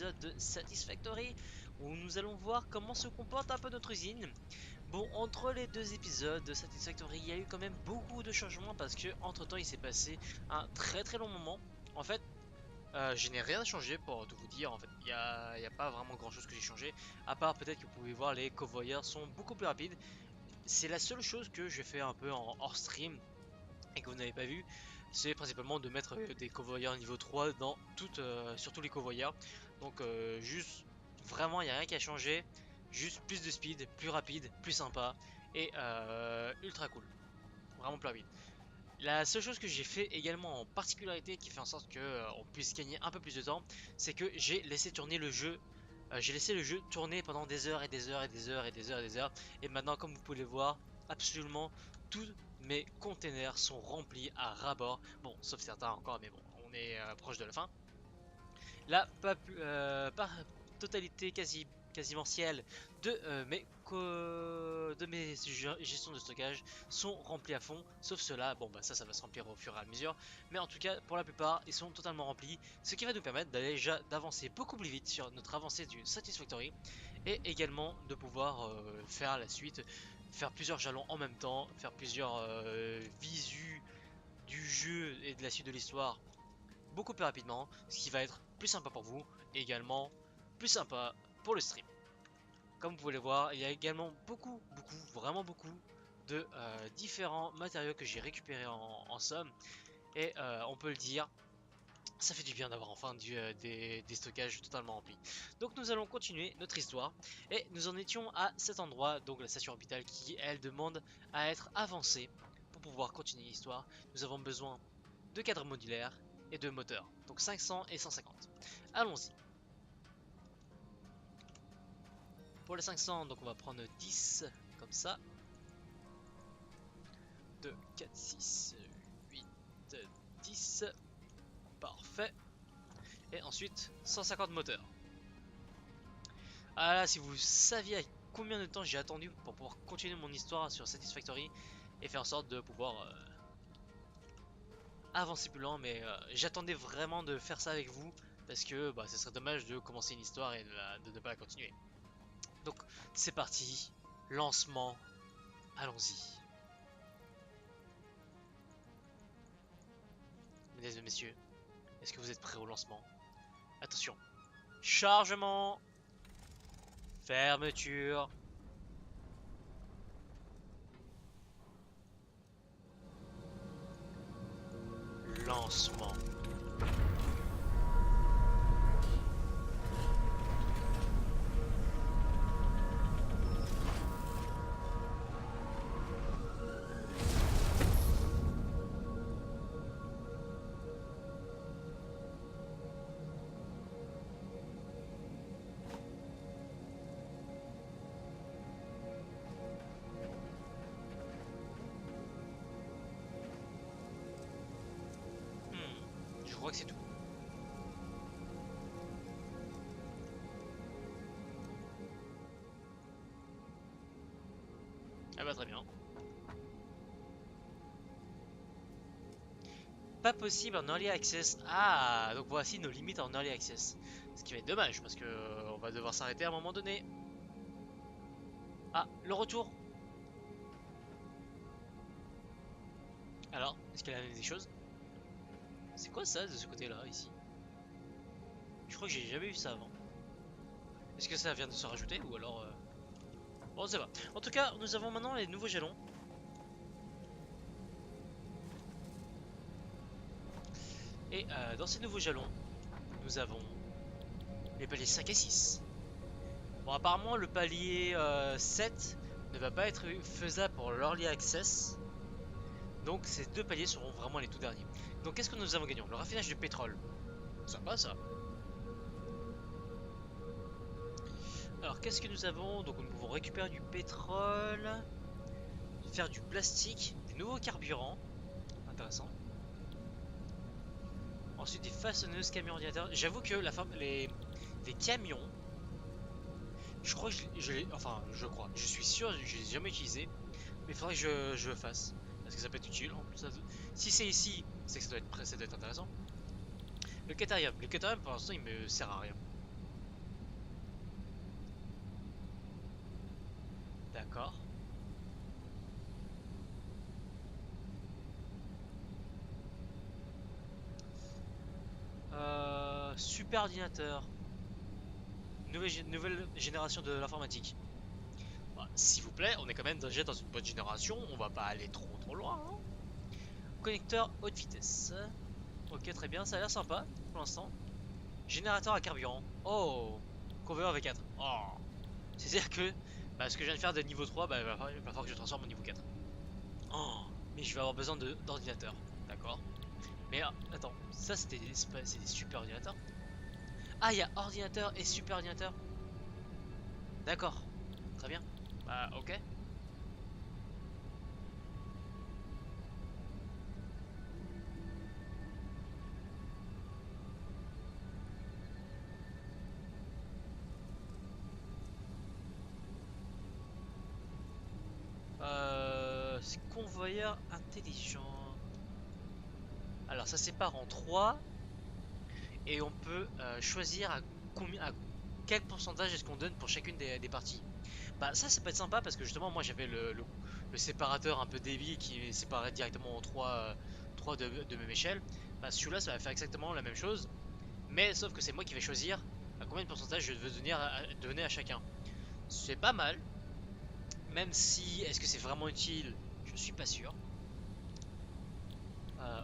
épisode de Satisfactory où nous allons voir comment se comporte un peu notre usine. Bon, entre les deux épisodes de Satisfactory, il y a eu quand même beaucoup de changements parce que entre temps il s'est passé un très long moment. En fait, je n'ai rien changé pour tout vous dire. En fait, il y a pas vraiment grand chose que j'ai changé, à part peut-être que vous pouvez voir les covoyeurs sont beaucoup plus rapides. C'est la seule chose que j'ai fait un peu en hors stream et que vous n'avez pas vu, c'est principalement de mettre des covoyeurs niveau 3 dans sur tous les covoyeurs. Donc juste, vraiment, il n'y a rien qui a changé. Juste plus de speed, plus rapide, plus sympa et ultra cool. Vraiment plus rapide. La seule chose que j'ai fait également en particularité qui fait en sorte que on puisse gagner un peu plus de temps, c'est que j'ai laissé tourner le jeu. J'ai laissé le jeu tourner pendant des heures et des heures et des heures et des heures et des heures. Et maintenant, comme vous pouvez le voir, absolument tous mes containers sont remplis à ras-bord. Bon, sauf certains encore, mais bon, on est proche de la fin. La par totalité quasiment ciel de mes gestions de stockage sont remplis à fond, sauf ceux-là. Bon bah ça va se remplir au fur et à mesure, mais en tout cas pour la plupart ils sont totalement remplis, ce qui va nous permettre déjà d'avancer beaucoup plus vite sur notre avancée du Satisfactory et également de pouvoir faire la suite, faire plusieurs jalons en même temps, faire plusieurs visus du jeu et de la suite de l'histoire beaucoup plus rapidement, ce qui va être plus sympa pour vous et également plus sympa pour le stream. Comme vous pouvez le voir, il y a également vraiment beaucoup de différents matériaux que j'ai récupérés en somme. Et on peut le dire, ça fait du bien d'avoir enfin des stockages totalement remplis. Donc nous allons continuer notre histoire. Et nous en étions à cet endroit, donc la station orbitale qui, elle, demande à être avancée pour pouvoir continuer l'histoire. Nous avons besoin de cadres modulaires et de moteurs. Donc 500 et 150. Allons-y. Pour les 500, donc on va prendre 10 comme ça. 2, 4, 6, 8, 10. Parfait. Et ensuite 150 moteurs. Ah là, si vous saviez à combien de temps j'ai attendu pour pouvoir continuer mon histoire sur Satisfactory et faire en sorte de pouvoir avancer plus loin, mais j'attendais vraiment de faire ça avec vous parce que bah, ce serait dommage de commencer une histoire et de ne pas la continuer. Donc c'est parti, lancement, allons-y. Mesdames et messieurs, est-ce que vous êtes prêts au lancement? Attention, chargement, fermeture, lancement. Je crois que c'est tout. Ah bah très bien. Pas possible en early access. Ah, donc voici nos limites en early access. Ce qui va être dommage parce que on va devoir s'arrêter à un moment donné. Ah, le retour. Alors, est-ce qu'elle a des choses? C'est quoi ça de ce côté-là, ici? Je crois que j'ai jamais vu ça avant. Est-ce que ça vient de se rajouter ou alors... Bon, on sait pas. En tout cas, nous avons maintenant les nouveaux jalons. Et dans ces nouveaux jalons, nous avons les paliers 5 et 6. Bon, apparemment, le palier 7 ne va pas être faisable pour l'early access. Donc, ces deux paliers seront vraiment les tout derniers. Donc, qu'est-ce que nous avons gagné? Le raffinage de pétrole. Sympa ça. Alors, qu'est-ce que nous avons? Donc, nous pouvons récupérer du pétrole, faire du plastique, des nouveaux carburants. Intéressant. Ensuite, des façonneuses, camions ordinateurs. J'avoue que les camions, je crois que je suis sûr, je les ai jamais utilisés, mais il faudrait que je le fasse. Parce que ça peut être utile en plus. Si c'est ici, c'est que ça doit être intéressant. Le catarium pour l'instant, il me sert à rien. D'accord. Super ordinateur. Nouvelle génération de l'informatique. Bah, s'il vous plaît, on est quand même déjà dans une bonne génération, on va pas aller trop loin, hein. Connecteur haute vitesse. Ok, très bien, ça a l'air sympa pour l'instant. Générateur à carburant. Oh, conveyeur V4. Oh, c'est-à-dire que bah, ce que je viens de faire de niveau 3, bah, il va falloir que je transforme en niveau 4. Oh, mais je vais avoir besoin d'ordinateur. D'accord. Mais attends, ça c'est des super ordinateurs. Ah, il y a ordinateur et super ordinateur. D'accord, très bien. Bah, ok. Convoyeur intelligent. Alors ça sépare en 3 et on peut choisir à quel pourcentage est-ce qu'on donne pour chacune des parties. Bah ça peut être sympa parce que justement moi j'avais le séparateur un peu débile qui séparait directement en 3 de même échelle. Bah celui-là ça va faire exactement la même chose, mais sauf que c'est moi qui vais choisir à combien de pourcentage je veux donner à chacun. C'est pas mal, même si est-ce que c'est vraiment utile, je suis pas sûr.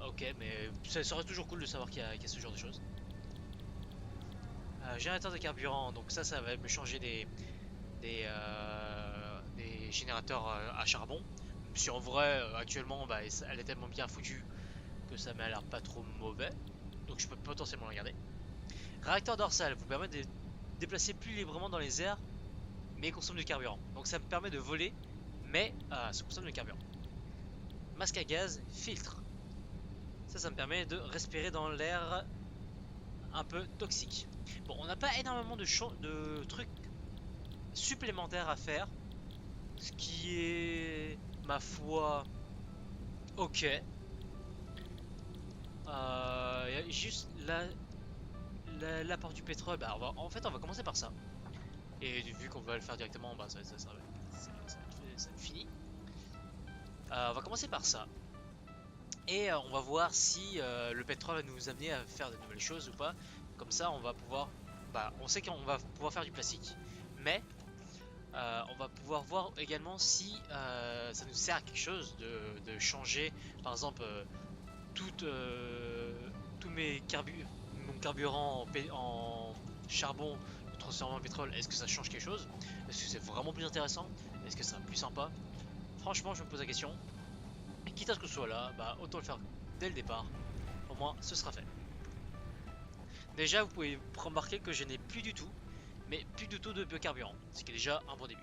Ok, mais ça serait toujours cool de savoir qu'il y a ce genre de choses. Générateur de carburant, donc ça va me changer des générateurs à charbon. Même si en vrai, actuellement, bah, elle est tellement bien foutue que ça m'a l'air pas trop mauvais. Donc je peux potentiellement la garder. Réacteur dorsal vous permet de déplacer plus librement dans les airs, mais consomme du carburant. Donc ça me permet de voler, mais ça consomme du carburant. Masque à gaz, filtre. Ça me permet de respirer dans l'air un peu toxique. Bon, on n'a pas énormément de trucs supplémentaires à faire, ce qui est, ma foi, ok. Juste l'apport du pétrole, bah en fait on va commencer par ça. Et vu qu'on va le faire directement, bah ça va être fini. On va commencer par ça. Et on va voir si le pétrole va nous amener à faire de nouvelles choses ou pas. Comme ça on va pouvoir, bah on sait qu'on va pouvoir faire du plastique. Mais on va pouvoir voir également si ça nous sert à quelque chose de changer, par exemple, tout, tous mon carburant en charbon, le transformer en pétrole. Est-ce que ça change quelque chose? Est-ce que c'est vraiment plus intéressant? Est-ce que c'est plus sympa? Franchement, je me pose la question. Et quitte à ce que ce soit là, bah autant le faire dès le départ. Au moins, ce sera fait. Déjà, vous pouvez remarquer que je n'ai plus du tout, mais plus du tout de biocarburant, ce qui est déjà un bon début.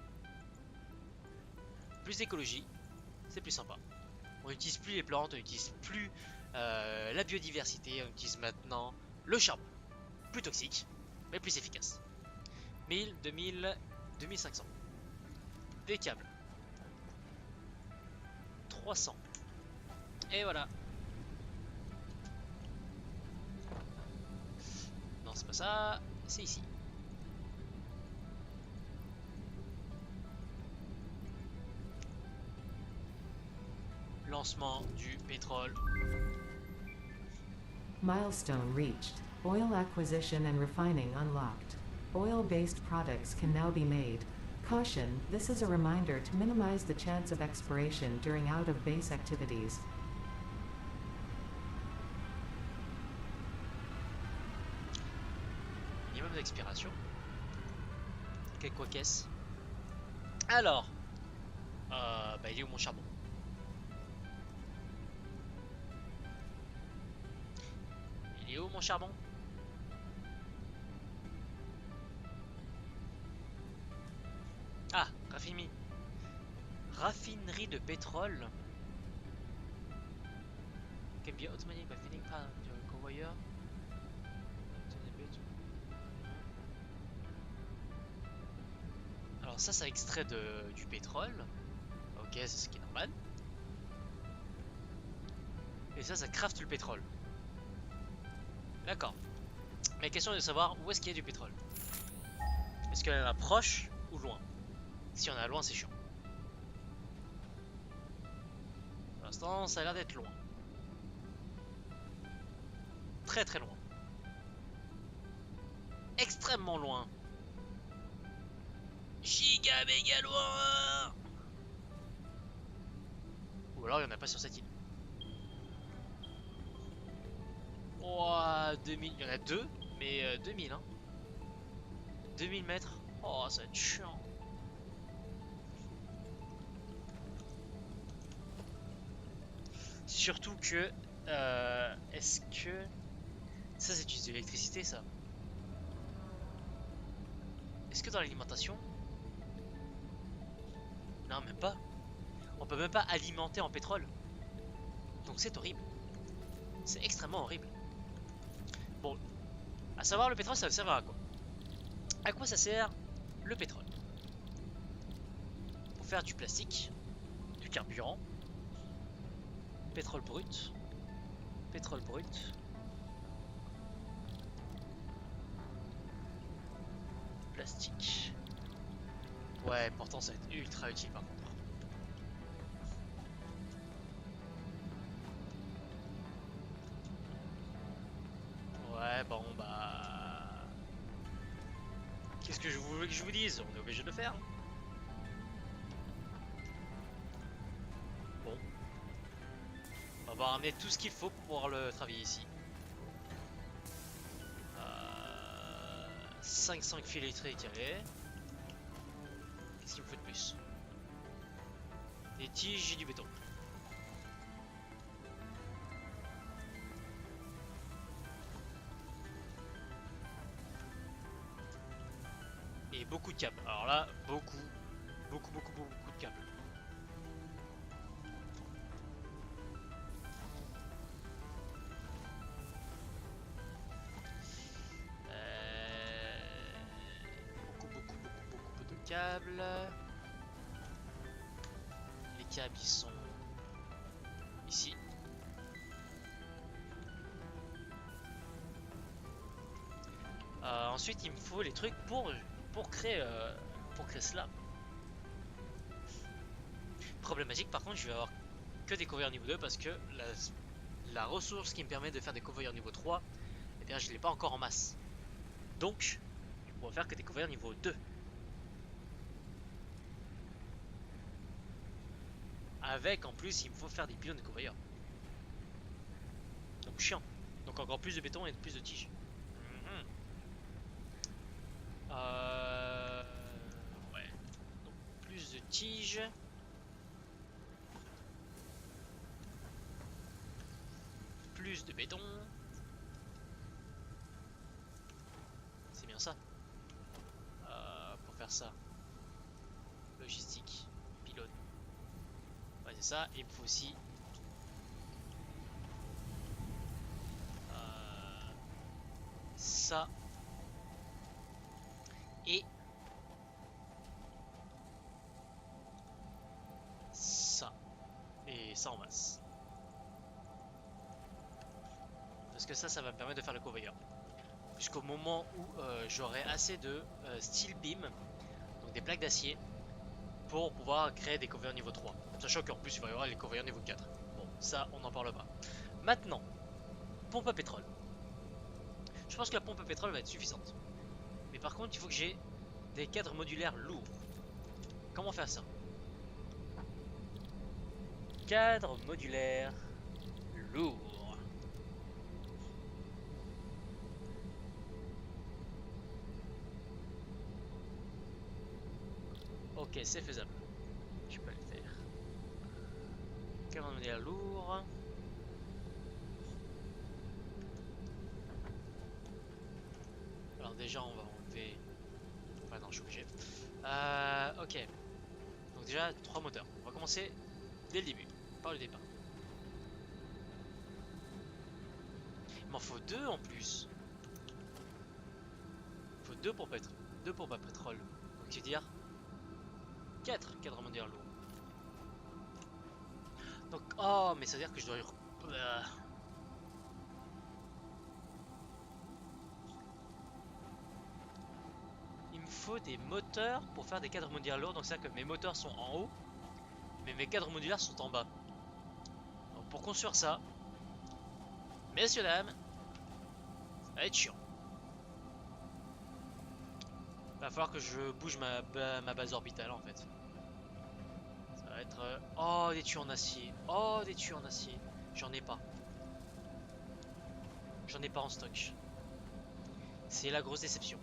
Plus d'écologie, c'est plus sympa. On n'utilise plus les plantes, on n'utilise plus la biodiversité, on utilise maintenant le charbon. Plus toxique, mais plus efficace. 1000, 2000, 2500. Des câbles. 300. Et voilà. Non, c'est pas ça, c'est ici. Lancement du pétrole. Milestone reached. Oil acquisition and refining unlocked. Oil-based products can now be made. Caution, this is a reminder to minimize the chance of expiration during out-of-base activities. Minimum d'expiration. Quoi qu'est-ce? Alors, bah il est où mon charbon? Il est où mon charbon? Ah, raffinerie de pétrole. Can be automated by feeding par du convoyeur. Alors ça extrait du pétrole. Ok, c'est ce qui est normal. Et ça craft le pétrole. D'accord. Mais la question est de savoir où est-ce qu'il y a du pétrole. Est-ce qu'il y en a proche ou loin? Si on a loin, c'est chiant. l'instant, ça a l'air d'être loin. Très très loin. Extrêmement loin. Giga méga loin. Ou alors il n'y en a pas sur cette île. Oh, 2000, il y en a deux, mais 2000 hein. 2000 mètres. Oh, ça va être chiant. Surtout que... est-ce que... Ça, c'est de l'électricité, ça. Est-ce que dans l'alimentation... Non, même pas. On peut même pas alimenter en pétrole. Donc c'est horrible. C'est extrêmement horrible. Bon, à savoir, le pétrole, ça sert à quoi? À quoi ça sert le pétrole? Pour faire du plastique, du carburant, pétrole brut, plastique. Ouais, pourtant ça va être ultra utile par contre. Ouais, bon bah... Qu'est-ce que je voulais que je vous dise? On est obligé de le faire. Bon. On va ramener tout ce qu'il faut pour pouvoir le travailler ici. 500 fils électriques, allez. Qu'est-ce qu'il me faut de plus? Des tiges et du béton. Et beaucoup de câbles. Alors là, beaucoup de câbles. Beaucoup de câbles. Les câbles ils sont ici. Ensuite il me faut les trucs pour créer cela. Problématique par contre, je vais avoir que des convoyeurs niveau 2 parce que la ressource qui me permet de faire des convoyeurs niveau 3, eh bien je l'ai pas encore en masse. Donc je pourrais faire que des convoyeurs niveau 2. Avec en plus il me faut faire des pylônes de convoyeurs. Donc chiant. Donc encore plus de béton et plus de tiges. Ouais. Donc plus de tiges. Plus de béton. C'est bien ça. Pour faire ça. Logistique. Pylône. Ouais c'est ça. Et il me faut aussi... ça. Et... ça. Et ça en masse. Parce que ça va me permettre de faire le convoyeur. Jusqu'au moment où j'aurai assez de steel beam, donc des plaques d'acier, pour pouvoir créer des convoyeurs niveau 3. Sachant qu'en plus il va y avoir les convoyeurs niveau 4. Bon, ça on en parlera. Maintenant, pompe à pétrole. Je pense que la pompe à pétrole va être suffisante. Mais par contre, il faut que j'ai des cadres modulaires lourds. Comment faire ça? Cadre modulaire lourd. Ok, c'est faisable. Je peux le faire. Cadre modulaire lourd. Alors déjà, on va enlever... Enfin non, je suis obligé. Ok. Donc déjà, 3 moteurs. On va commencer dès le début, par le départ. Il m'en faut 2 en plus. Il faut 2 pour pétrole. 2 pour pas pétrole. Donc tu veux dire 4 cadres modulaires lourds. Donc, oh, mais ça veut dire que je dois... Il me faut des moteurs pour faire des cadres modulaires lourds. Donc c'est-à-dire que mes moteurs sont en haut, mais mes cadres modulaires sont en bas. pour construire ça, messieurs dames, ça va être chiant. Va falloir que je bouge ma base orbitale en fait. Ça va être... oh, des tuyaux en acier. Oh, des tuyaux en acier. J'en ai pas. J'en ai pas en stock. C'est la grosse déception.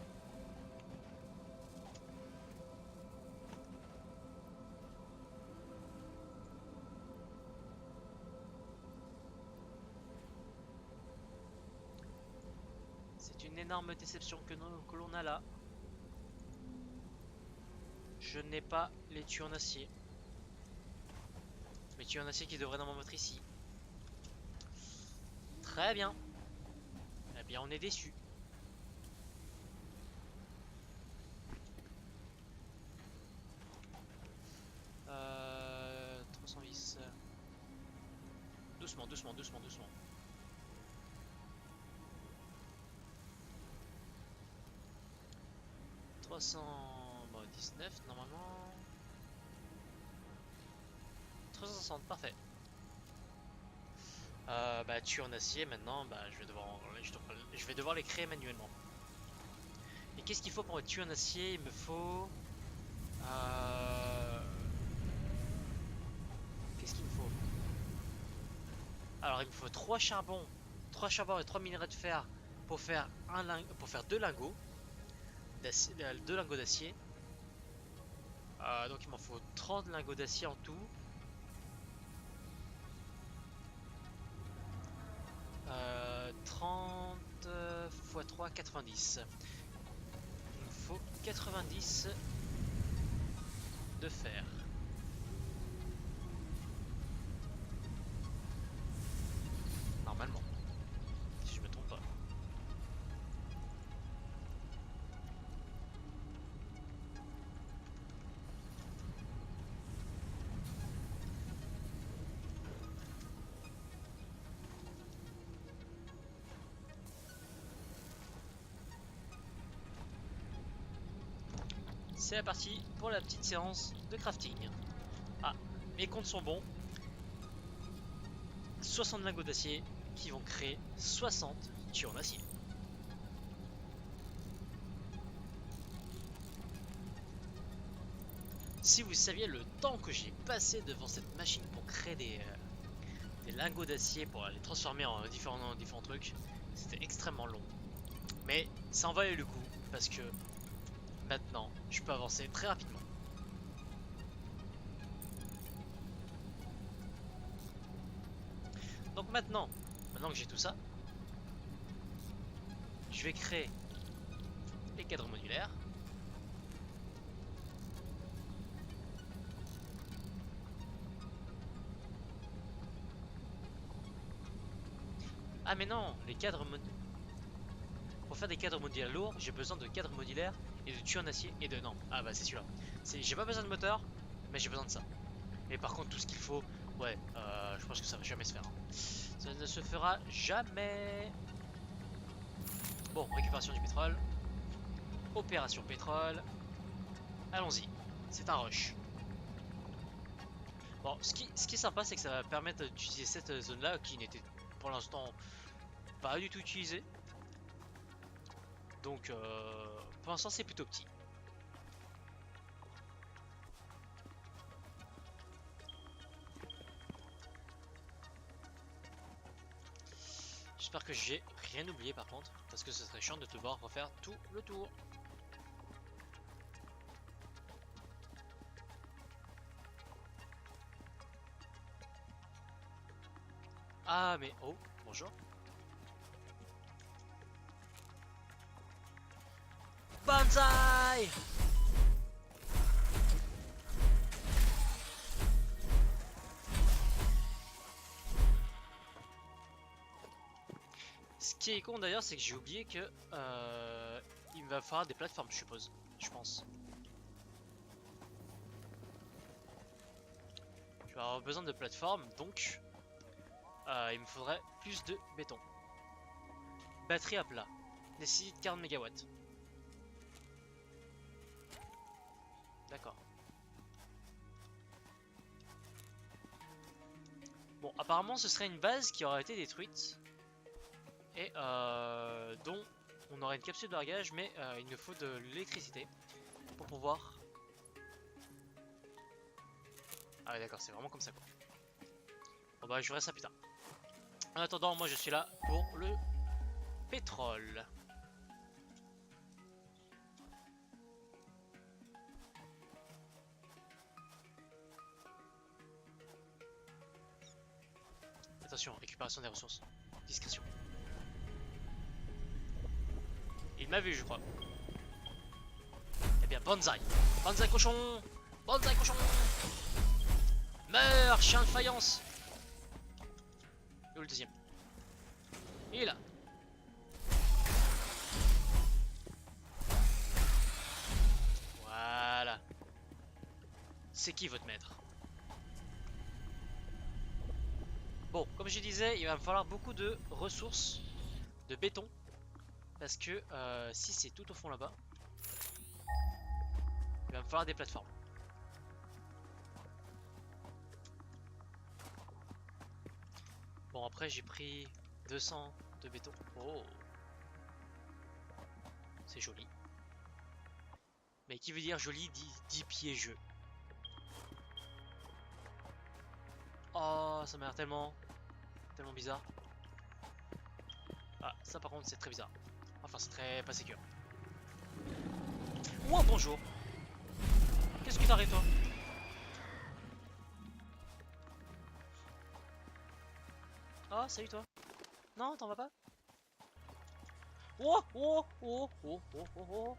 C'est une énorme déception que l'on a là. Je n'ai pas les tuyaux en acier. Les tuyaux en acier qui devraient normalement être ici. Très bien. Eh bien, on est déçus. Euh, 300 vis. Doucement, doucement, doucement, doucement. 319 normalement. 360, parfait. Bah tuyaux en acier maintenant, bah je vais devoir les créer manuellement. Et qu'est-ce qu'il faut pour être tuyau en acier? Il me faut... Qu'est-ce qu'il me faut? Alors il me faut 3 charbons, 3 charbons et 3 minerais de fer pour faire pour faire 2 lingots d'acier, 2 lingots d'acier. Donc il m'en faut 30 lingots d'acier en tout. 30 x 3, 90. Il me faut 90 de fer. Normalement. Si je me trompe pas. C'est parti pour la petite séance de crafting. Ah, mes comptes sont bons. 60 lingots d'acier qui vont créer 60 tuyaux en acier. Si vous saviez le temps que j'ai passé devant cette machine pour créer des lingots d'acier pour les transformer en différents trucs, c'était extrêmement long. Mais ça en valait le coup parce que maintenant je peux avancer très rapidement. Donc maintenant que j'ai tout ça, je vais créer les cadres modulaires. Ah mais non, les cadres modulaires. Pour faire des cadres modulaires lourds, j'ai besoin de cadres modulaires et de tuyaux en acier et de... Non, ah bah c'est celui-là. J'ai pas besoin de moteur, mais j'ai besoin de ça. Et par contre tout ce qu'il faut, ouais, je pense que ça va jamais se faire. Ça ne se fera jamais. Bon, récupération du pétrole. Opération pétrole. Allons-y, c'est un rush. Bon, ce qui est sympa, c'est que ça va permettre d'utiliser cette zone-là qui n'était pour l'instant pas du tout utilisée. Donc, pour l'instant, c'est plutôt petit. J'espère que j'ai rien oublié par contre, parce que ce serait chiant de devoir refaire tout le tour. Ah mais oh, bonjour. Banzai! Ce qui est con d'ailleurs, c'est que j'ai oublié que il va falloir des plateformes, je suppose. Je pense. Je vais avoir besoin de plateformes, donc il me faudrait plus de béton. Batterie à plat. Nécessite 40 MW. D'accord. Bon, apparemment ce serait une base qui aurait été détruite. Et dont on aurait une capsule de largage, mais il nous faut de l'électricité pour pouvoir... Ah ouais d'accord, c'est vraiment comme ça quoi. Bon bah je verrai ça plus tard. En attendant, moi je suis là pour le pétrole. Attention, récupération des ressources. Discrétion. Il m'a vu je crois. Eh bien bonsaï. Bonsaï cochon. Bonsaï cochon. Meurs, chien de faïence. Et où le deuxième? Il est là. Voilà. C'est qui votre maître? Bon, comme je disais, il va me falloir beaucoup de ressources, de béton. Parce que si c'est tout au fond là-bas, il va me falloir des plateformes. Bon, après j'ai pris 200 de béton. Oh, c'est joli. Mais qui veut dire joli dit 10 pieds jeu. Oh, ça m'a l'air tellement bizarre. Ah, ça par contre c'est très bizarre. Enfin, c'est très pas sécure. Oh, bonjour. Qu'est-ce que t'arrêtes toi? Oh, salut toi. Non, t'en vas pas? Oh, oh, oh, oh, oh, oh, oh.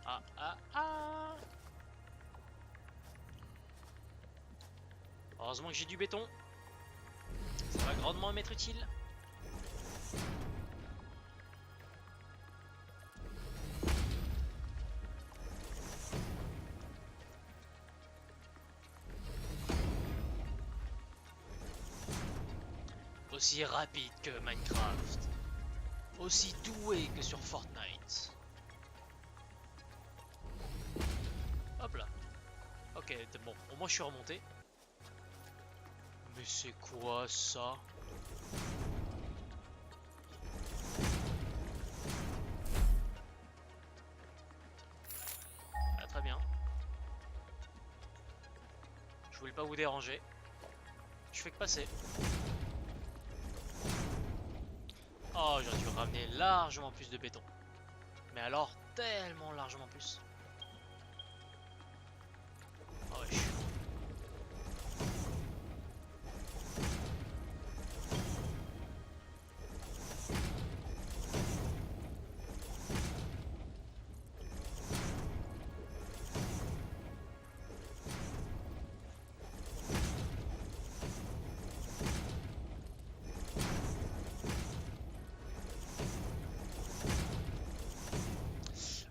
Ah, ah, ah. Heureusement que j'ai du béton. Ça va grandement m'être utile. Aussi rapide que Minecraft. Aussi doué que sur Fortnite. Hop là. Ok, bon, au moins je suis remonté. Mais c'est quoi ça? Ah, très bien. Je voulais pas vous déranger. Je fais que passer. Oh, j'aurais dû ramener largement plus de béton. Mais alors, tellement largement plus. Oh ouais,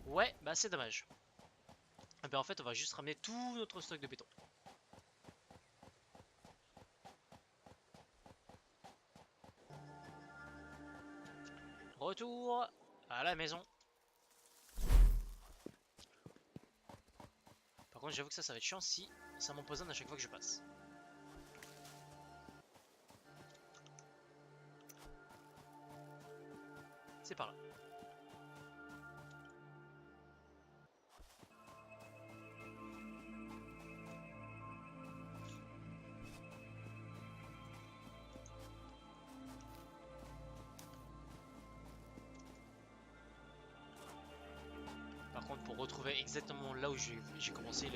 ouais, bah c'est dommage. Et ben en fait, on va juste ramener tout notre stock de béton. Retour à la maison. Par contre, j'avoue que ça va être chiant si ça m'empoisonne à chaque fois que je passe. C'est par là. Par contre, pour retrouver exactement là où j'ai commencé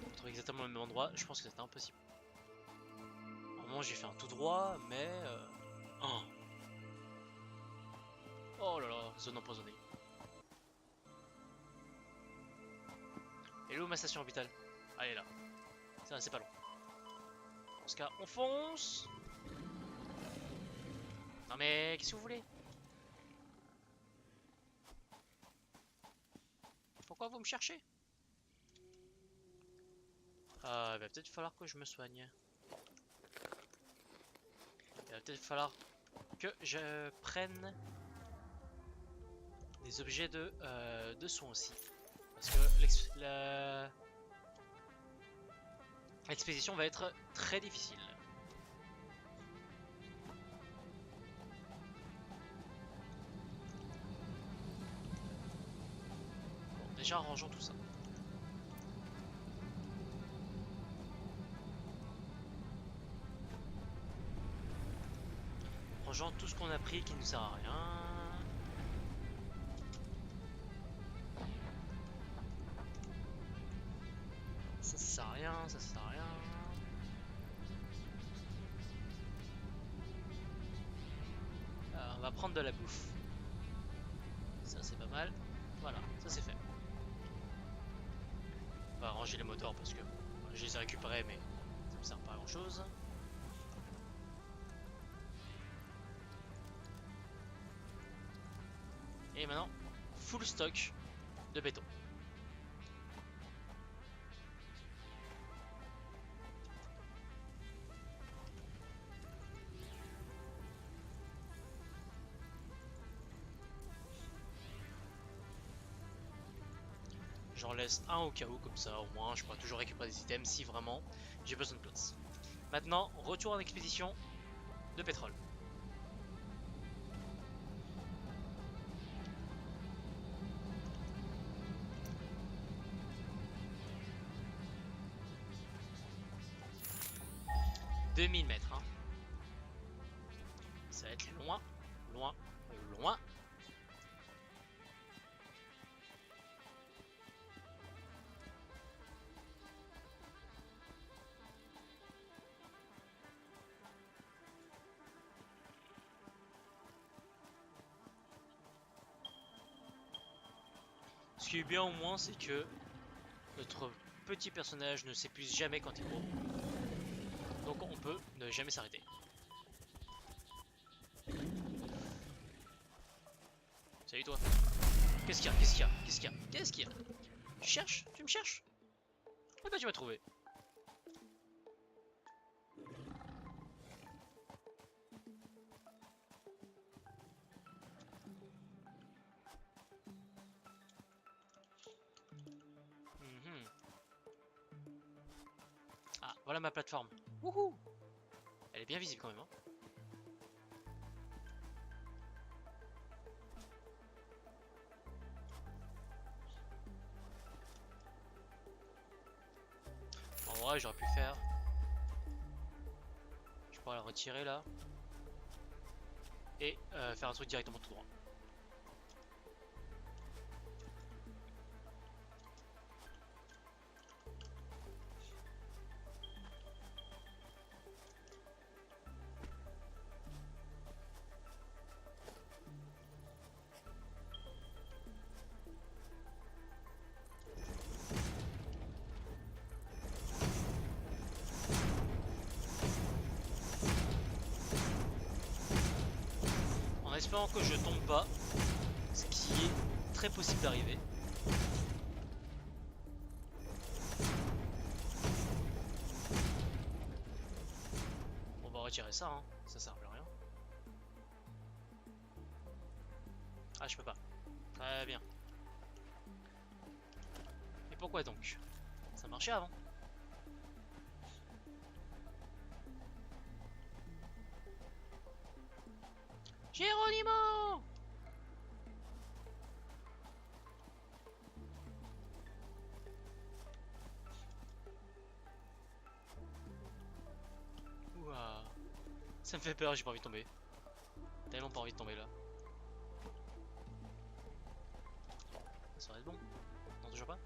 retrouver exactement le même endroit, je pense que c'était impossible. Normalement, j'ai fait un tout droit, mais oh. Oh là là, zone empoisonnée. Et où ma station orbitale? Ah, elle est là. Ça, c'est pas long. Dans ce cas, on fonce. Non mais, qu'est-ce que vous voulez? Pourquoi vous me cherchez? Il va peut-être falloir que je me soigne. Il va peut-être falloir que je prenne des objets de soins aussi. Parce que l'expédition va être très difficile. Bon, déjà rangeons tout ça. Rangeons tout ce qu'on a pris qui ne sert à rien. Ça sert à rien, ça sert à rien. On va prendre de la bouffe. Ça c'est pas mal. Voilà, ça c'est fait. On va ranger les moteurs parce que je les ai récupérés mais ça me sert pas à grand chose. Et maintenant, full stock de béton. J'en laisse un au cas où, comme ça au moins je pourrai toujours récupérer des items si vraiment j'ai besoin de place. Maintenant, retour en expédition de pétrole. « 2000 mètres, hein. Ça va être loin, loin, loin. Ce qui est bien au moins, c'est que notre petit personnage ne s'épuise jamais quand il court. Donc on peut ne jamais s'arrêter. Salut toi. Qu'est-ce qu'il y a? Qu'est-ce qu'il y a? Qu'est-ce qu'il y a? Qu'est-ce qu'il y a? Tu cherches? Tu me cherches? Eh ben tu m'as trouvé. Ah, voilà ma plateforme. Wouhou! Elle est bien visible quand même, hein. En vrai, j'aurais pu faire. Je pourrais la retirer là. Et faire un truc directement tout droit. En espérant que je tombe pas, ce qui est très possible d'arriver. On va retirer ça, hein. Ça sert à rien. Ah, je peux pas. Très bien. Et pourquoi donc? Ça marchait avant. Geronimo! Ouah. Ça me fait peur, j'ai pas envie de tomber. Tellement pas envie de tomber là. Ça va être bon. Non, toujours pas.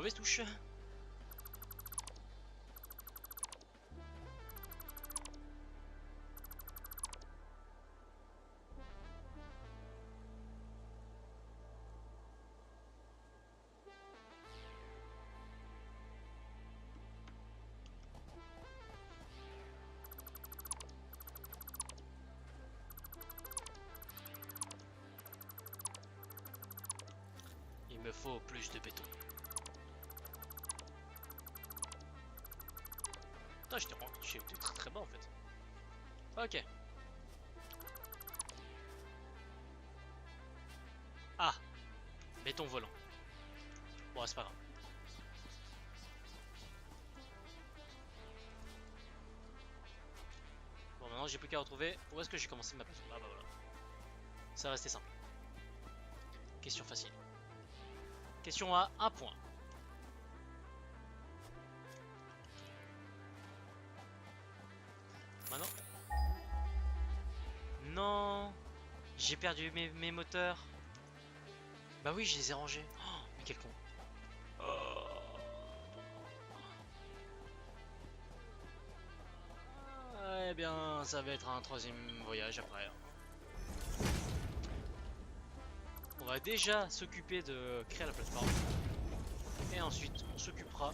mauvaise touche. Il me faut plus de béton. Putain, j'étais très très bas en fait. Ok. Ah, béton volant. Bon, c'est pas grave. Bon, maintenant j'ai plus qu'à retrouver où est-ce que j'ai commencé ma page. Ah bah voilà. Ça va rester simple. Question facile. Question à 1 point. Maintenant. Non, j'ai perdu mes moteurs. Bah oui, je les ai rangés. Oh, mais quel con. Eh bien, ça va être un troisième voyage après. On va déjà s'occuper de créer la plateforme. Et ensuite, on s'occupera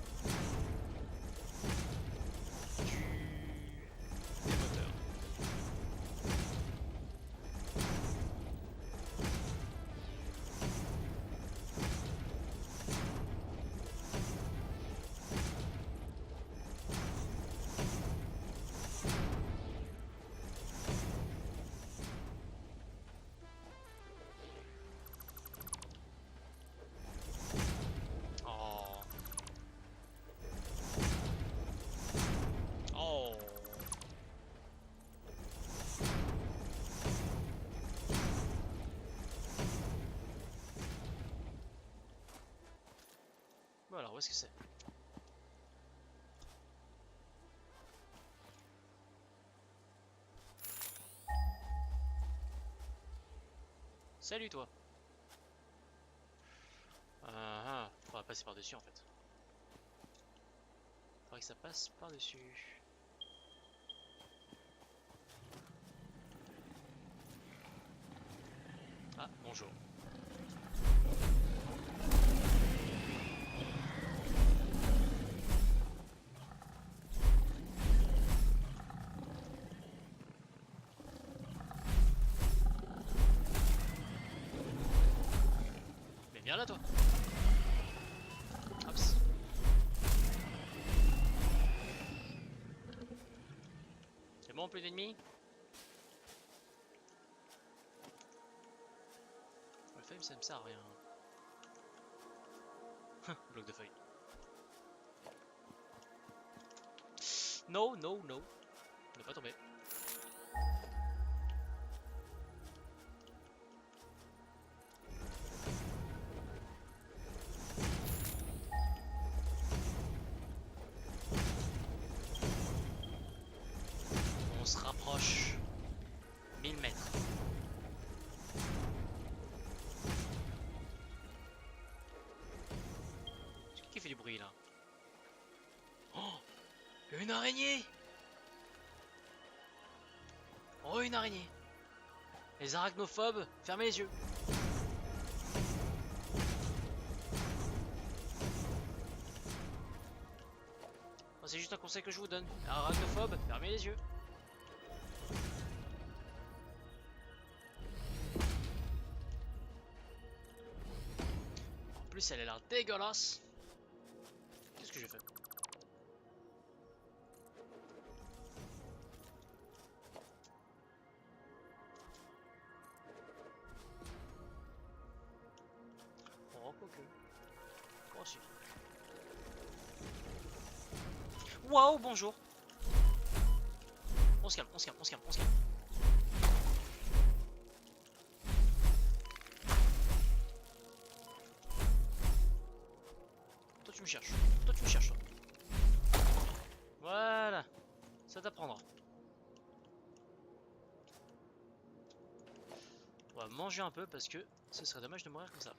des moteurs. Oh. Oh. Bon alors, où est-ce que c'est? Salut toi. Faudra passer par-dessus en fait. Faudrait que ça passe par-dessus. Ah, bonjour. Mais viens là toi. Hops. C'est bon, plus d'ennemis? Le flame ça me sert à rien. Bloc de feuilles. No, no, no. Ne pas tomber. On se rapproche. 1000 mètres. C'est qui fait du bruit là? Oh, une araignée! Oh, une araignée! Les arachnophobes, fermez les yeux! Oh, c'est juste un conseil que je vous donne. Arachnophobes, fermez les yeux! En plus, elle a l'air dégueulasse! Qu'est-ce que j'ai fait? Oh, quoique. Oh, si. Waouh, bonjour! On se calme, on se calme, on se calme, on se calme. Toi, tu me cherches. Toi, tu me cherches, toi. Voilà. Ça t'apprendra. On va manger un peu parce que ce serait dommage de mourir comme ça.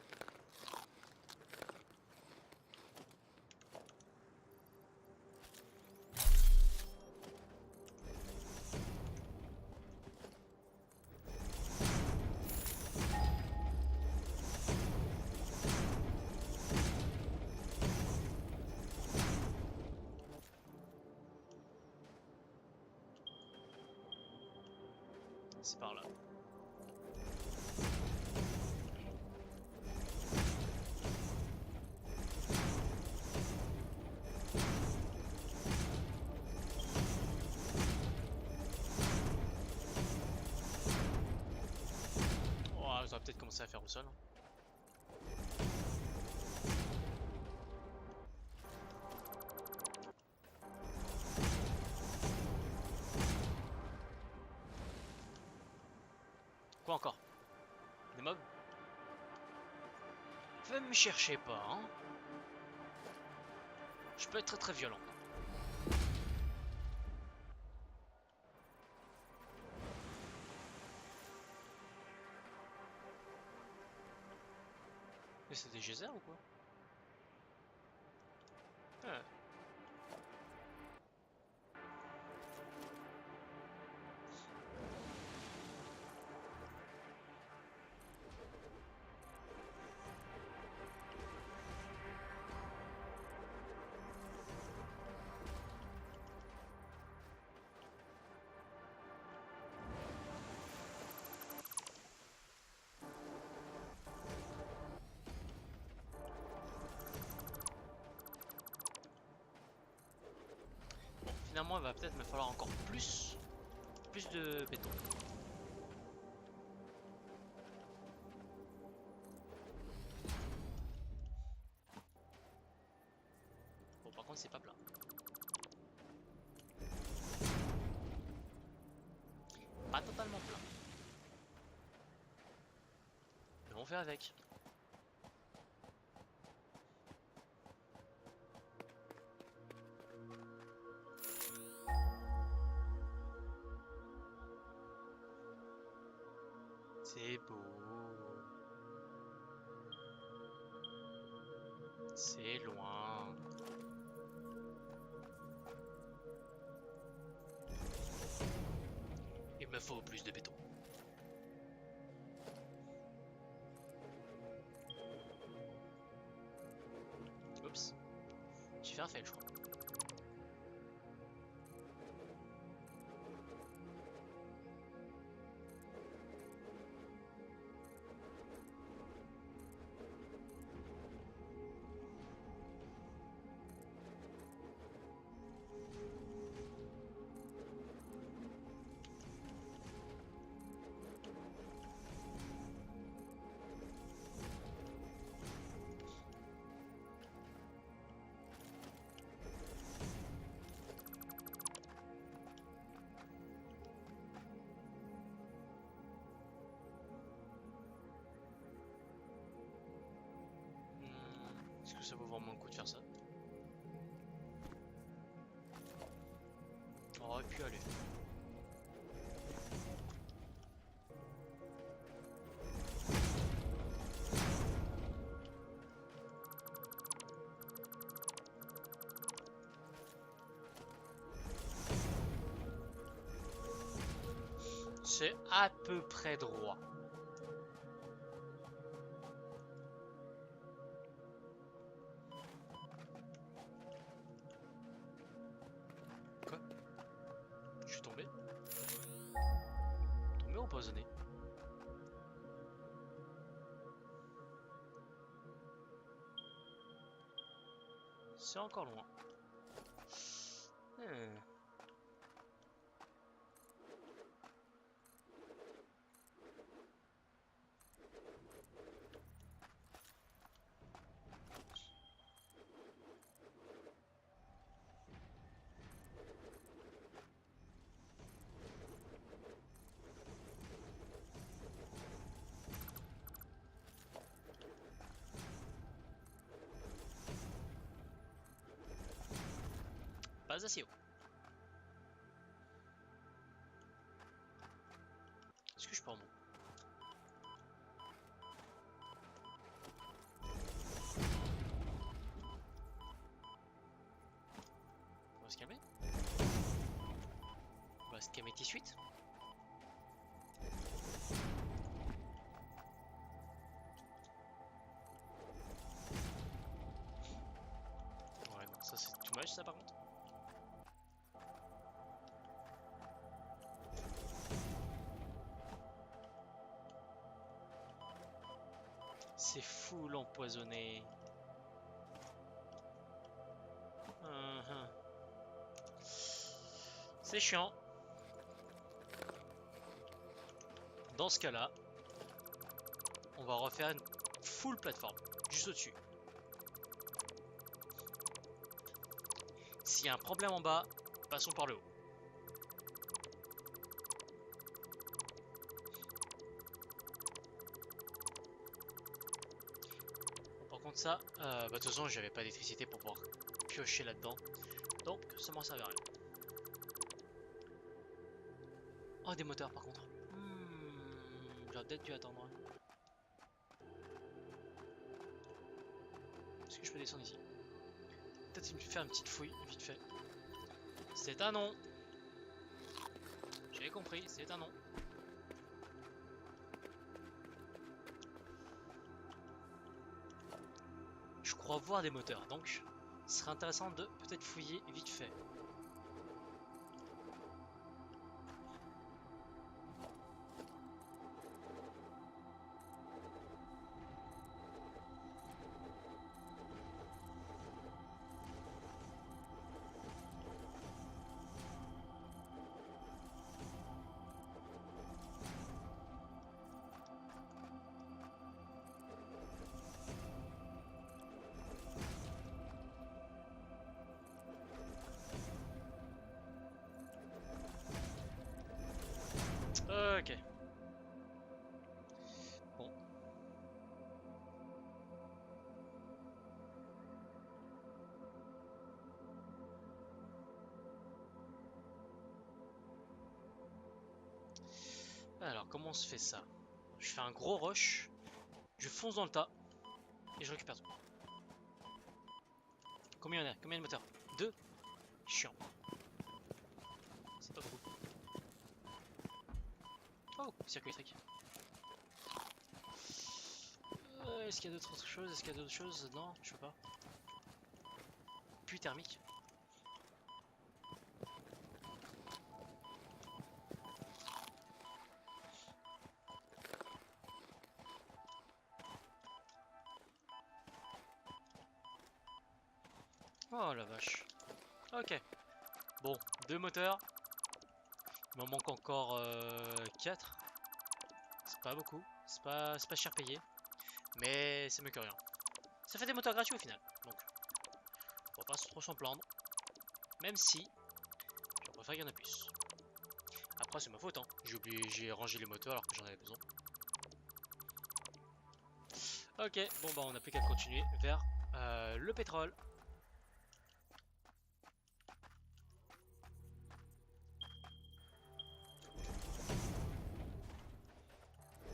C'est par là. Oh, ça va peut-être commencer à faire au sol. Hein. Quoi encore? Des mobs? Ne me cherchez pas, hein. Je peux être très très violent. Mais c'est des geysers ou quoi? Ah. Bon, finalement, il va peut-être me falloir encore plus de béton. Bon, par contre, c'est pas plat. Pas totalement plat. Mais on fait avec. C'est beau. C'est loin. Il me faut plus de béton. Oups. J'ai fait un fail, je crois. Est-ce que ça vaut vraiment le coup de faire ça? On aurait pu aller. C'est à peu près droit. Quoi? Je suis tombé? Tombé ou empoisonné? C'est encore loin. Pas assez haut. Est-ce que je peux en monter? On va se calmer. On va se calmer tout de suite. Ouais, non, ça c'est too much ça par contre. C'est fou l'empoisonné. C'est chiant. Dans ce cas-là, on va refaire une full plateforme, juste au-dessus. S'il y a un problème en bas, passons par le haut. Bon, par contre ça, bah, de toute façon j'avais pas d'électricité pour pouvoir piocher là-dedans. Donc ça m'en servait à rien. Oh, des moteurs par contre. J'aurais peut-être dû attendre. Est-ce que je peux descendre ici? Peut-être faire une petite fouille, vite fait. C'est un non. J'ai compris, c'est un non. Je crois voir des moteurs, donc ce serait intéressant de peut-être fouiller vite fait. Ok. Bon. Alors, comment on se fait ça? Je fais un gros rush, je fonce dans le tas, et je récupère tout. Combien il y en a? Combien de moteurs? 2? Chiant. C'est pas beaucoup. Oh, circuit électrique. Est-ce qu'il y a d'autres choses? Est-ce qu'il y a d'autres choses? Non, je sais pas. Puits thermique. Oh la vache. Ok. Bon, 2 moteurs. Il m'en manque encore 4. C'est pas beaucoup. C'est pas cher payé. Mais c'est mieux que rien. Ça fait des moteurs gratuits au final. Donc, on va pas trop s'en plaindre. Même si, je préfère qu'il y en a plus. Après, c'est ma faute. Hein. J'ai rangé les moteurs alors que j'en avais besoin. Ok, bon bah on n'a plus qu'à continuer vers le pétrole.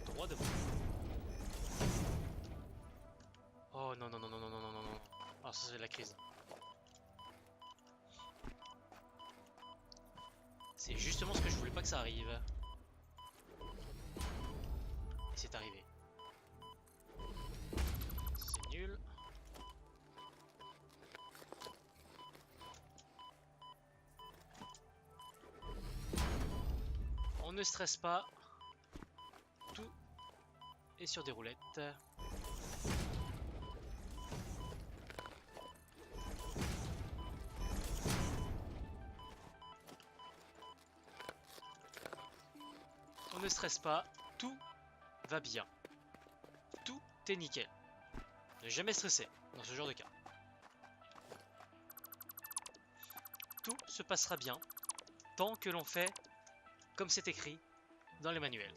Droit devant. Oh non non non non non non non non non. Alors ça c'est la crise. C'est justement ce que je voulais pas que ça arrive. Et c'est arrivé. C'est nul. On ne stresse pas. Tout est sur des roulettes. On ne stresse pas. Tout va bien. Tout est nickel. Ne jamais stresser dans ce genre de cas. Tout se passera bien tant que l'on fait comme c'est écrit dans les manuels.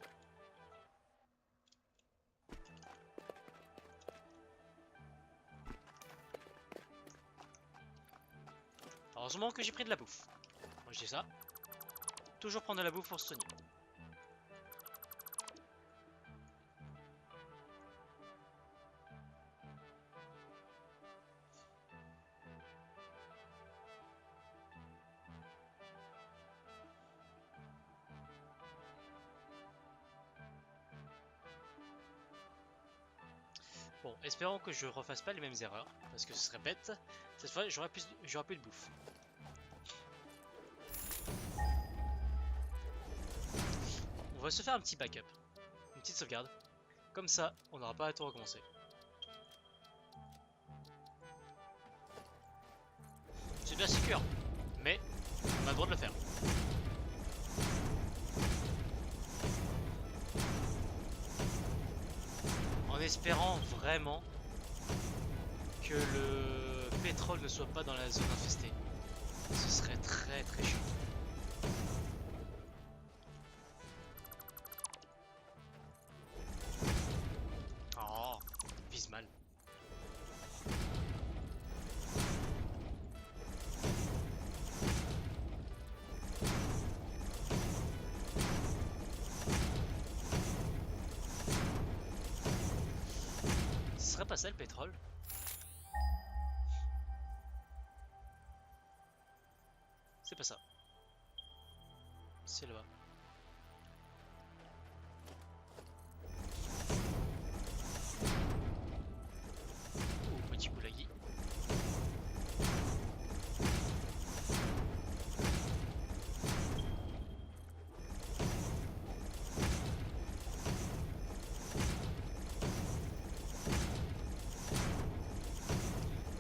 Heureusement que j'ai pris de la bouffe. Moi je dis ça. Toujours prendre de la bouffe pour se tenir. Bon, espérons que je refasse pas les mêmes erreurs, parce que ce serait bête. Cette fois, j'aurai plus de bouffe. On va se faire un petit backup, une petite sauvegarde. Comme ça, on n'aura pas à tout recommencer. bien sûr, mais on a le droit de le faire. En espérant vraiment que le pétrole ne soit pas dans la zone infestée. Ce serait très très chiant. Oh, vise mal. Ce serait pas ça le pétrole? C'est pas ça. C'est là-bas. Oh, petit boulagui.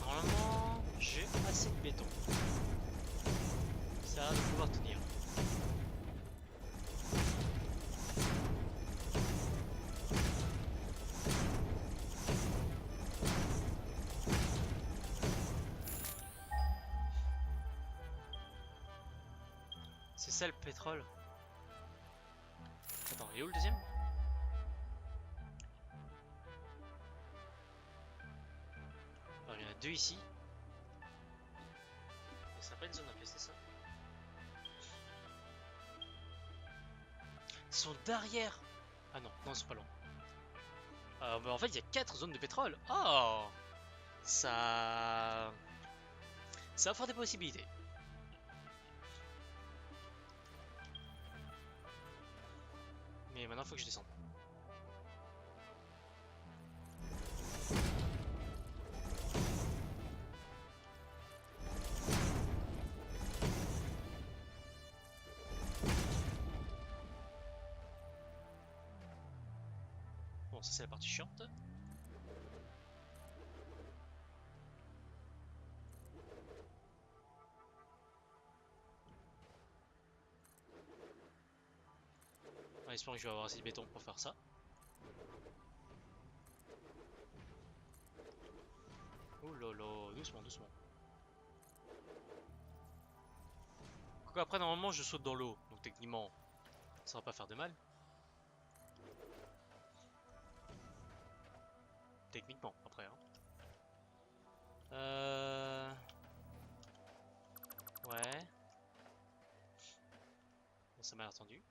Normalement, j'ai assez de béton. Ça a l'air de pouvoir tenir. C'est ça le pétrole. Attends, il est où le deuxième? Alors, il y en a deux ici. Mais ça n'a pas une zone infestée ça? Ils sont derrière! Ah non, non, c'est pas loin. Bah en fait, il y a 4 zones de pétrole. Oh! Ça... Ça offre des possibilités. Mais maintenant, il faut que je descende. Bon, ça c'est la partie chiante. En espérant que je vais avoir assez de béton pour faire ça. Oh lolo, doucement, doucement. Quoique après, normalement, je saute dans l'eau. Donc techniquement, ça va pas faire de mal. Techniquement, après. Hein. Ouais. Bon, ça m'a l'air tendu.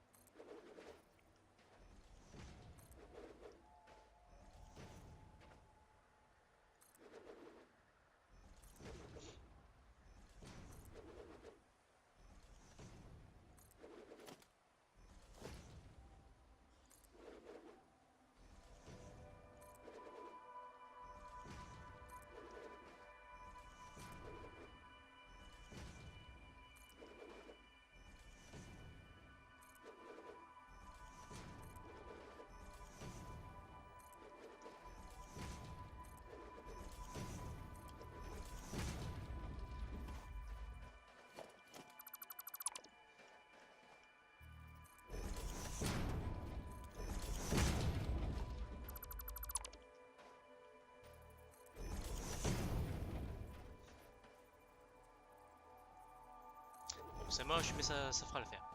Bon, c'est moche, mais ça fera l'affaire.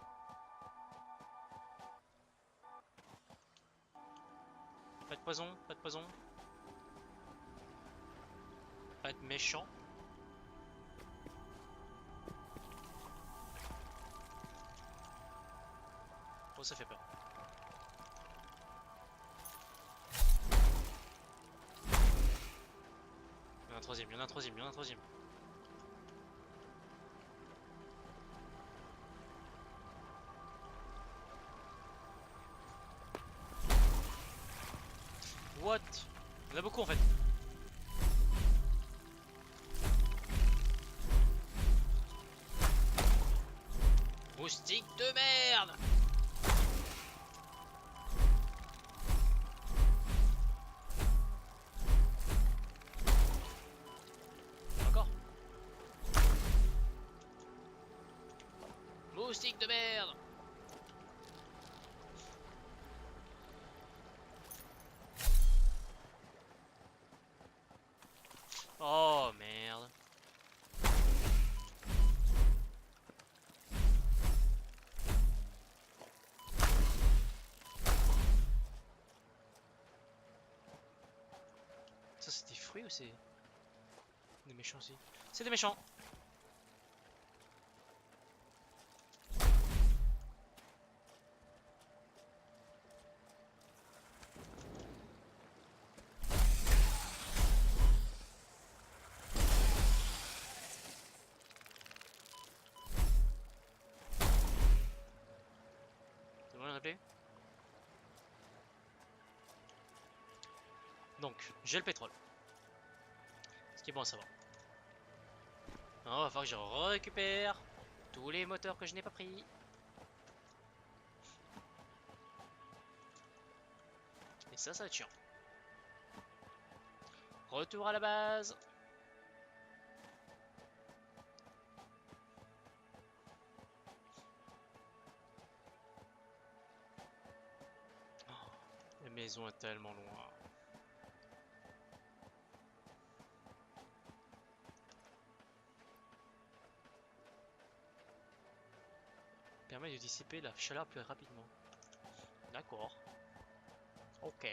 Pas de poison, pas de poison. Pas de méchant. Oh, ça fait peur. Il y en a un troisième, il y en a un troisième, il y en a un troisième. What? Il y en a beaucoup en fait. Moustique de merde! Encore? moustiques de merde. Oh merde. Ça c'est des fruits ou c'est des méchants aussi? C'est des méchants. C'est bon, on a appelé. Donc, j'ai le pétrole. Ce qui est bon à savoir. Alors, va falloir que je récupère tous les moteurs que je n'ai pas pris. Et ça va être chiant. Retour à la base. Oh, la maison est tellement loin. Permet de dissiper la chaleur plus rapidement. D'accord. Ok.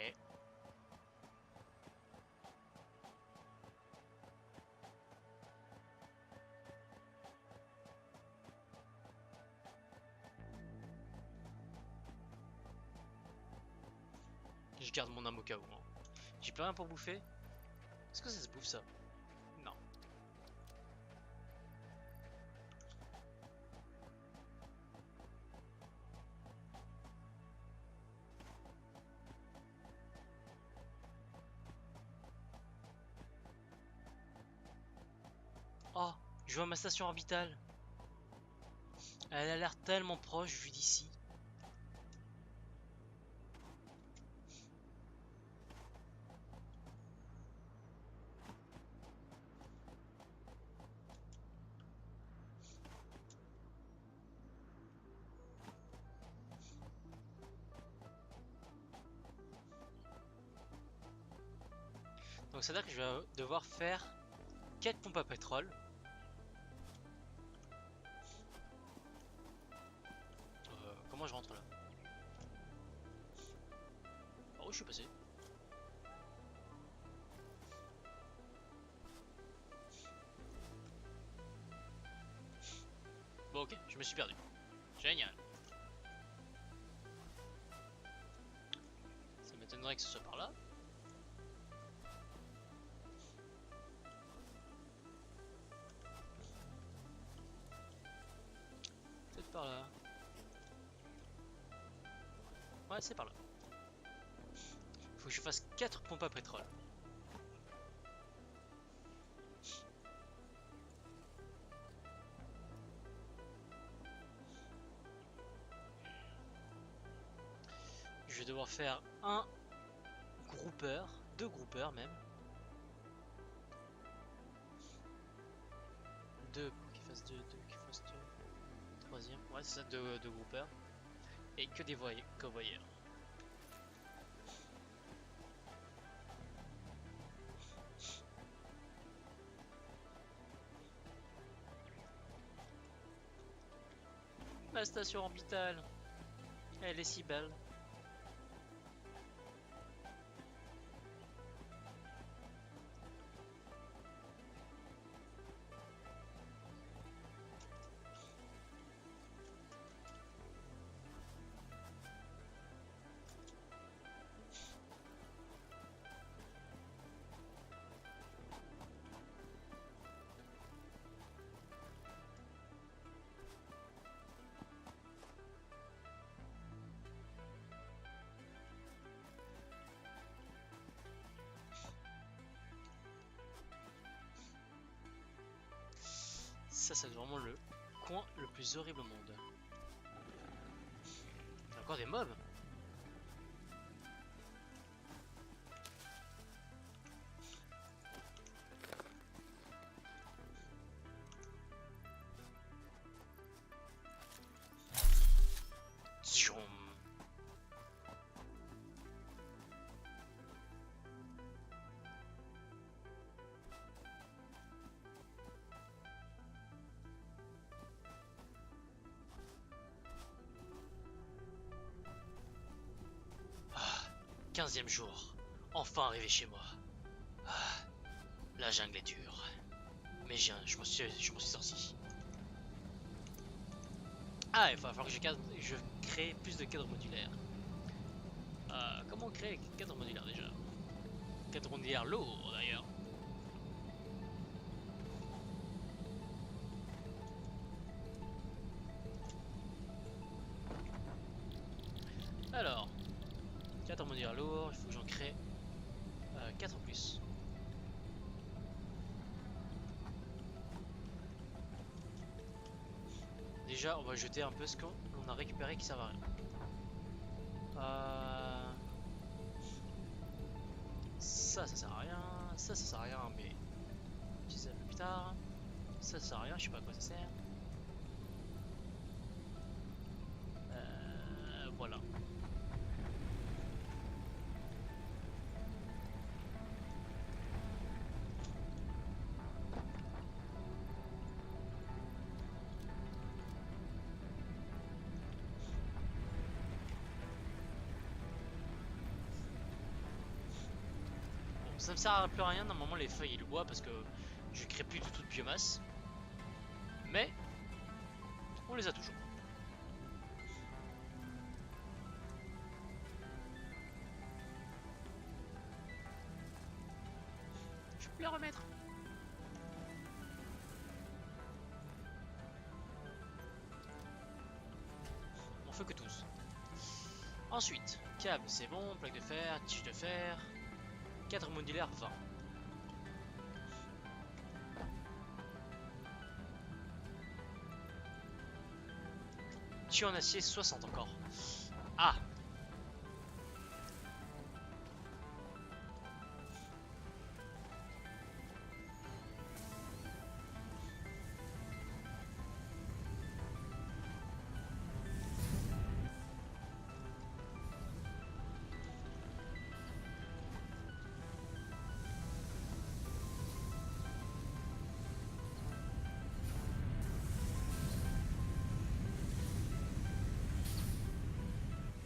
Je garde mon âme au cas où. Hein. J'ai plus rien pour bouffer. Est-ce que ça se bouffe ça? Non. Oh, je vois ma station orbitale. Elle a l'air tellement proche vue d'ici. Donc ça veut dire que je vais devoir faire 4 pompes à pétrole. Comment je rentre là? Par où je suis passé? Bon ok, je me suis perdu. Génial. Ça m'étonnerait que ce soit par là. Peut-être par là. Ouais, c'est par là. Faut que je fasse 4 pompes à pétrole. Je vais devoir faire un groupeur, 2 groupeurs même. 2 pour qu'il fasse 2, 2 qu'il fasse 2. Troisième, ouais c'est ça, 2 groupeurs. Et que des covoyeurs. La station orbitale, elle est si belle. Ça, c'est vraiment le coin le plus horrible au monde. Il y a encore des mobs. 15e jour. Enfin arrivé chez moi. Ah, la jungle est dure. Mais je m'en suis sorti. Ah, il va falloir que je crée plus de cadres modulaires. Comment créer un cadre modulaire déjà? Cadre modulaire lourd d'ailleurs. Alors, cadre modulaire lourd, il faut que j'en crée 4 en plus. Déjà, on va jeter un peu ce qu'on a récupéré qui sert à rien. Ça sert à rien. Ça sert à rien, mais j'utilise un peu plus tard. Ça sert à rien, je sais pas à quoi ça sert. Voilà. Bon, ça me sert à plus rien normalement les feuilles et le bois parce que je crée plus du tout de biomasse. Mais on les a toujours. Je peux les remettre. On fait que tous. Ensuite, câble, c'est bon, plaque de fer, tige de fer, cadre modulaire 20. Tuyau en acier 60 encore. Ah!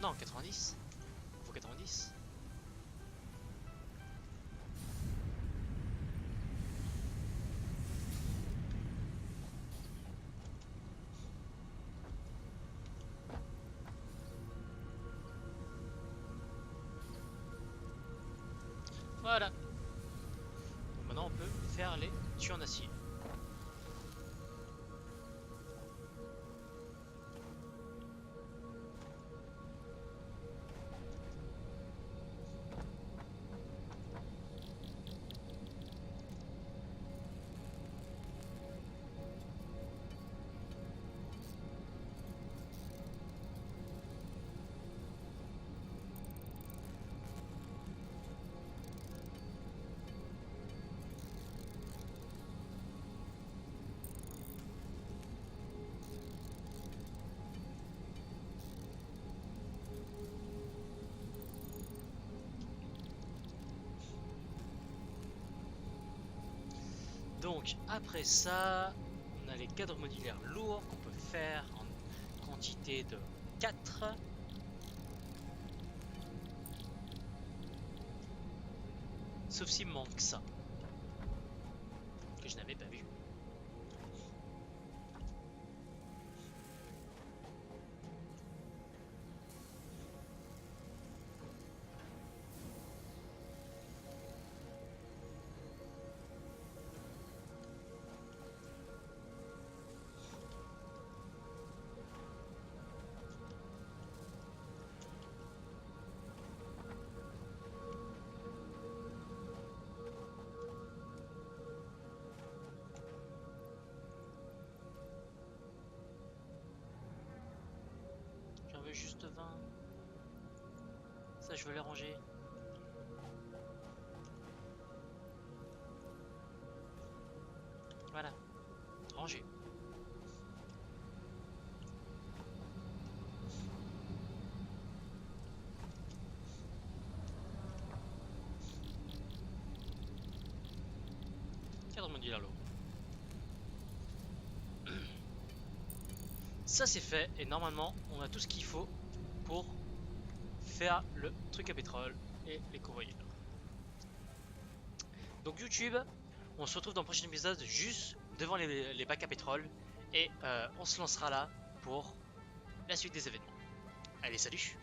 Non, 90. Il faut 90. Voilà. Donc maintenant on peut faire les tuyaux en acier. Donc après ça, on a les cadres modulaires lourds qu'on peut faire en quantité de 4. Sauf s'il me manque ça, que je n'avais pas vu. J'en veux juste 20. Ça, je veux les ranger. Voilà. Ranger. Cadre modulaire l'eau. Ça c'est fait et normalement on a tout ce qu'il faut pour faire le truc à pétrole. et les convoyeurs. Donc YouTube, on se retrouve dans le prochain épisode juste devant les bacs à pétrole et on se lancera là pour la suite des événements. Allez, salut!